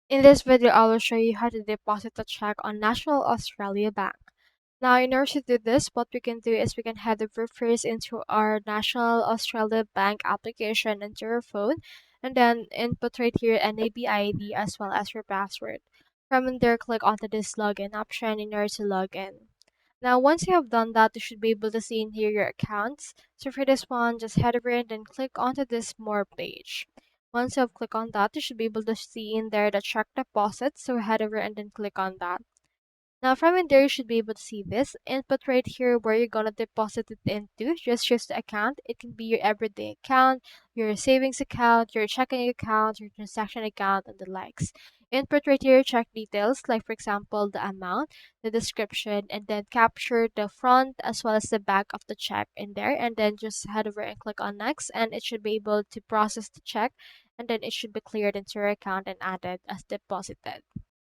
In this video, I will show you how to deposit a check on National Australia Bank. Now, in order to do this, what we can do is we can head over first into our National Australia Bank application into your phone, and then input right here NAB ID as well as your password. From there, click onto this login option in order to log in. Now, once you have done that, you should be able to see in here your accounts. So for this one, just head over and then click onto this more page. Once you have clicked on that, you should be able to see in there the check deposit. So head over and then click on that. Now from in there, you should be able to see this input right here where you're gonna deposit it into. Just choose the account. It can be your everyday account, your savings account, your checking account, your transaction account, and the likes. Input right here, check details, like for example, the amount, the description, and then capture the front as well as the back of the check in there. And then just head over and click on next, and it should be able to process the check, and then it should be cleared into your account and added as deposited.